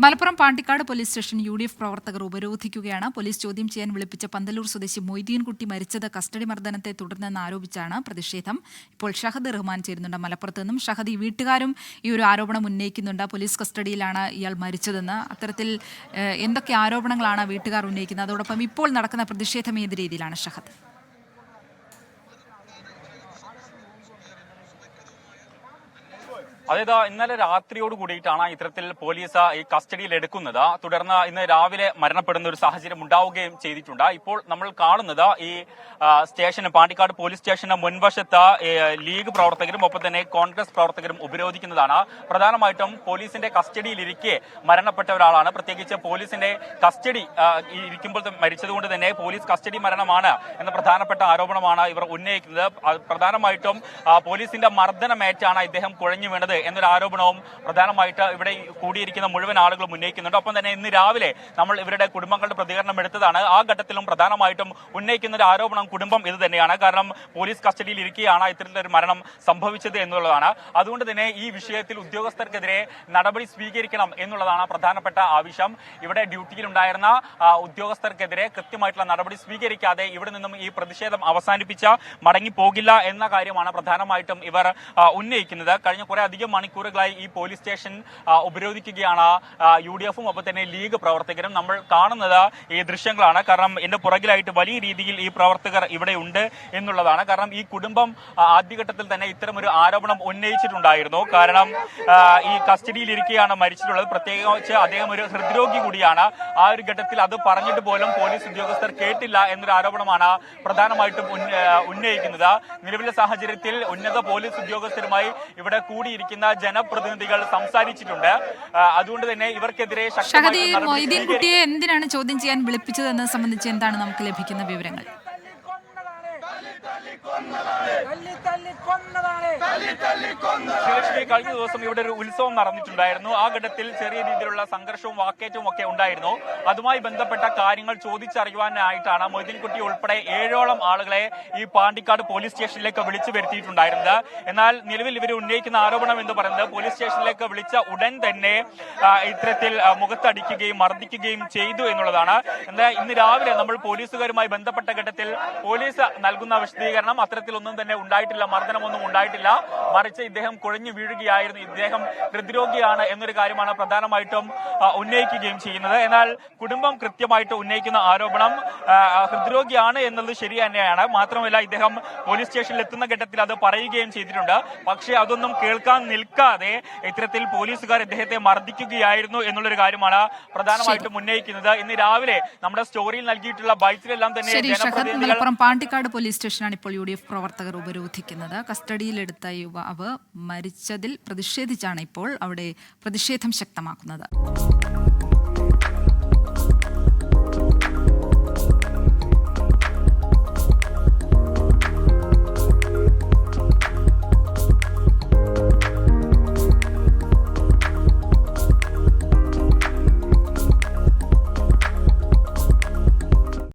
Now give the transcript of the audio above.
Malappuram Pandikkad police station UDF പ്രവർത്തകർ ഉപരോധിക്കുകയാണ്. Police ചോദ്യം ചെയ്യാൻ വിളിപ്പിച്ച പന്തലൂർ സ്വദേശി മൊയ്തീൻകുട്ടി മരിച്ചത് കസ്റ്റഡി മർദ്ദനത്തെ തുടർന്നെന്ന് ആരോപിച്ചാണ് പ്രതിഷേധം. ഇപ്പോൾ ഷഹദ് റഹ്മാൻ ചേരുന്നുണ്ട് മലപ്പുറത്ത് നിന്നും. ഷഹദ്, ഈ വീട്ടുകാരും ഈ ഒരു ആരോപണം ഉന്നയിക്കുന്നുണ്ട്. പോലീസ് കസ്റ്റഡിയിലാണ് ഇയാൾ മരിച്ചതെന്ന്. അത്തരത്തിൽ എന്തൊക്കെ ആരോപണങ്ങളാണ് വീട്ടുകാർ ഉന്നയിക്കുന്നത്? അതോടൊപ്പം ഇപ്പോൾ നടക്കുന്ന പ്രതിഷേധം ഏത് രീതിയിലാണ് ഷഹദ്? അതായത് ഇന്നലെ രാത്രിയോട് കൂടിയിട്ടാണ് ഇത്തരത്തിൽ പോലീസ് ഈ കസ്റ്റഡിയിൽ എടുക്കുന്നത്. തുടർന്ന് ഇന്ന് രാവിലെ മരണപ്പെടുന്ന ഒരു സാഹചര്യം ഉണ്ടാവുകയും ചെയ്തിട്ടുണ്ട്. ഇപ്പോൾ നമ്മൾ കാണുന്നത് ഈ സ്റ്റേഷന്, പാണ്ടിക്കാട് പോലീസ് സ്റ്റേഷന് മുൻവശത്ത് ലീഗ് പ്രവർത്തകരും ഒപ്പം തന്നെ കോൺഗ്രസ് പ്രവർത്തകരും ഉപരോധിക്കുന്നതാണ്. പ്രധാനമായിട്ടും പോലീസിന്റെ കസ്റ്റഡിയിലിരിക്കെ മരണപ്പെട്ട ഒരാളാണ്. പ്രത്യേകിച്ച് പോലീസിന്റെ കസ്റ്റഡി ഇരിക്കുമ്പോൾ മരിച്ചതുകൊണ്ട് തന്നെ പോലീസ് കസ്റ്റഡി മരണമാണ് എന്ന പ്രധാനപ്പെട്ട ആരോപണമാണ് ഇവർ ഉന്നയിക്കുന്നത്. പ്രധാനമായിട്ടും പോലീസിന്റെ മർദ്ദനമേറ്റാണ് ഇദ്ദേഹം കുഴഞ്ഞു വീണത് എന്നൊരു ആരോപണവും പ്രധാനമായിട്ട് ഇവിടെ കൂടിയിരിക്കുന്ന മുഴുവൻ ആളുകളും ഉന്നയിക്കുന്നുണ്ട്. ഒപ്പം തന്നെ ഇന്ന് രാവിലെ നമ്മൾ ഇവരുടെ കുടുംബങ്ങളുടെ പ്രതികരണം എടുത്തതാണ്. ആ ഘട്ടത്തിലും പ്രധാനമായിട്ടും ഉന്നയിക്കുന്ന ഒരു ആരോപണം കുടുംബം ഇത് തന്നെയാണ്. കാരണം പോലീസ് കസ്റ്റഡിയിൽ ഇരിക്കുകയാണ് ഇത്തരത്തിലൊരു മരണം സംഭവിച്ചത് എന്നുള്ളതാണ്. അതുകൊണ്ട് തന്നെ ഈ വിഷയത്തിൽ ഉദ്യോഗസ്ഥർക്കെതിരെ നടപടി സ്വീകരിക്കണം എന്നുള്ളതാണ് പ്രധാനപ്പെട്ട ആവശ്യം. ഇവിടെ ഡ്യൂട്ടിയിലുണ്ടായിരുന്ന ഉദ്യോഗസ്ഥർക്കെതിരെ കൃത്യമായിട്ടുള്ള നടപടി സ്വീകരിക്കാതെ ഇവിടെ നിന്നും ഈ പ്രതിഷേധം അവസാനിപ്പിച്ച മടങ്ങിപ്പോകില്ല എന്ന കാര്യമാണ് പ്രധാനമായിട്ടും ഇവർ ഉന്നയിക്കുന്നത്. കഴിഞ്ഞ കുറെ അധികം മണിക്കൂറുകളായി ഈ പോലീസ് സ്റ്റേഷൻ ഉപരോധിക്കുകയാണ് UDFും ഒപ്പം തന്നെ ലീഗ് പ്രവർത്തകരും. നമ്മൾ കാണുന്നത് ഈ ദൃശ്യങ്ങളാണ്. കാരണം എന്റെ പുറകിലായിട്ട് വലിയ രീതിയിൽ ഈ പ്രവർത്തകർ ഇവിടെ ഉണ്ട് എന്നുള്ളതാണ്. കാരണം ഈ കുടുംബം ആദ്യഘട്ടത്തിൽ തന്നെ ഇത്തരമൊരു ആരോപണം ഉന്നയിച്ചിട്ടുണ്ടായിരുന്നു. കാരണം ഈ കസ്റ്റഡിയിൽ ഇരിക്കുകയാണ് മരിച്ചിട്ടുള്ളത്. പ്രത്യേകിച്ച് അദ്ദേഹം ഒരു ഹൃദ്രോഗി കൂടിയാണ്. ആ ഒരു ഘട്ടത്തിൽ അത് പറഞ്ഞിട്ട് പോലും പോലീസ് ഉദ്യോഗസ്ഥർ കേട്ടില്ല എന്നൊരു ആരോപണമാണ് പ്രധാനമായിട്ടും ഉന്നയിക്കുന്നത്. നിലവിലെ സാഹചര്യത്തിൽ ഉന്നത പോലീസ് ഉദ്യോഗസ്ഥരുമായി ഇവിടെ കൂടിയിരിക്കുന്ന ജനപ്രതിനിധികൾ സംസാരിച്ചിട്ടുണ്ട്. അതുകൊണ്ട് തന്നെ ഇവർക്കെതിരെ മൊയ്തീൻകുട്ടിയെ എന്തിനാണ് ചോദ്യം ചെയ്യാൻ വിളിപ്പിച്ചതെന്ന് സംബന്ധിച്ച് എന്താണ് നമുക്ക് ലഭിക്കുന്ന വിവരങ്ങൾ? കഴിഞ്ഞ ദിവസം ഇവിടെ ഒരു ഉത്സവം നടന്നിട്ടുണ്ടായിരുന്നു. ആ ഘട്ടത്തിൽ ചെറിയ രീതിയിലുള്ള സംഘർഷവും വാക്കേറ്റവും ഒക്കെ ഉണ്ടായിരുന്നു. അതുമായി ബന്ധപ്പെട്ട കാര്യങ്ങൾ ചോദിച്ചറിയുവാനായിട്ടാണ് മൊയ്തീൻകുട്ടി ഉൾപ്പെടെ 7ഓളം ആളുകളെ ഈ പാണ്ടിക്കാട് പോലീസ് സ്റ്റേഷനിലേക്ക് വിളിച്ചു വരുത്തിയിട്ടുണ്ടായിരുന്നത്. എന്നാൽ നിലവിൽ ഇവർ ഉന്നയിക്കുന്ന ആരോപണം എന്ന് പറയുന്നത് പോലീസ് സ്റ്റേഷനിലേക്ക് വിളിച്ച ഉടൻ തന്നെ ഇത്തരത്തിൽ മുഖത്തടിക്കുകയും മർദ്ദിക്കുകയും ചെയ്തു എന്നുള്ളതാണ്. എന്നാൽ ഇന്ന് രാവിലെ നമ്മൾ പോലീസുകാരുമായി ബന്ധപ്പെട്ട ഘട്ടത്തിൽ പോലീസ് നൽകുന്ന വിശദീകരണം അത്തരത്തിലൊന്നും തന്നെ ഉണ്ടായിട്ടില്ല, മർദ്ദനമൊന്നും ഉണ്ടായിട്ടില്ല. മറിച്ച് ഇദ്ദേഹം കുഴഞ്ഞു വീഴുകയായിരുന്നു, ഇദ്ദേഹം ഹൃദ്രോഗിയാണ് എന്നൊരു കാര്യമാണ് പ്രധാനമായിട്ടും ഉന്നയിക്കുകയും ചെയ്യുന്നത്. എന്നാൽ കുടുംബം കൃത്യമായിട്ട് ഉന്നയിക്കുന്ന ആരോപണം ഹൃദ്രോഗിയാണ് എന്നുള്ളത് ശരി തന്നെയാണ്. മാത്രമല്ല ഇദ്ദേഹം പോലീസ് സ്റ്റേഷനിൽ എത്തുന്ന ഘട്ടത്തിൽ അത് പറയുകയും ചെയ്തിട്ടുണ്ട്. പക്ഷേ അതൊന്നും കേൾക്കാൻ നിൽക്കാതെ ഇത്തരത്തിൽ പോലീസുകാർ ഇദ്ദേഹത്തെ മർദ്ദിക്കുകയായിരുന്നു എന്നുള്ളൊരു കാര്യമാണ് പ്രധാനമായിട്ടും ഉന്നയിക്കുന്നത്. ഇന്ന് രാവിലെ നമ്മുടെ സ്റ്റോറിയിൽ നൽകിയിട്ടുള്ള ബൈറ്റിലെല്ലാം തന്നെ മലപ്പുറം പാണ്ടിക്കാട് പോലീസ് സ്റ്റേഷനാണ് ഇപ്പോൾ UDF പ്രവർത്തകർ ഉപരോധിക്കുന്നത്. കസ്റ്റഡിയിലെടുത്ത യുവാവ് മരിച്ചതിൽ പ്രതിഷേധിച്ചാണ് ഇപ്പോൾ അവിടെ പ്രതിഷേധം ശക്തമാക്കുന്നത്.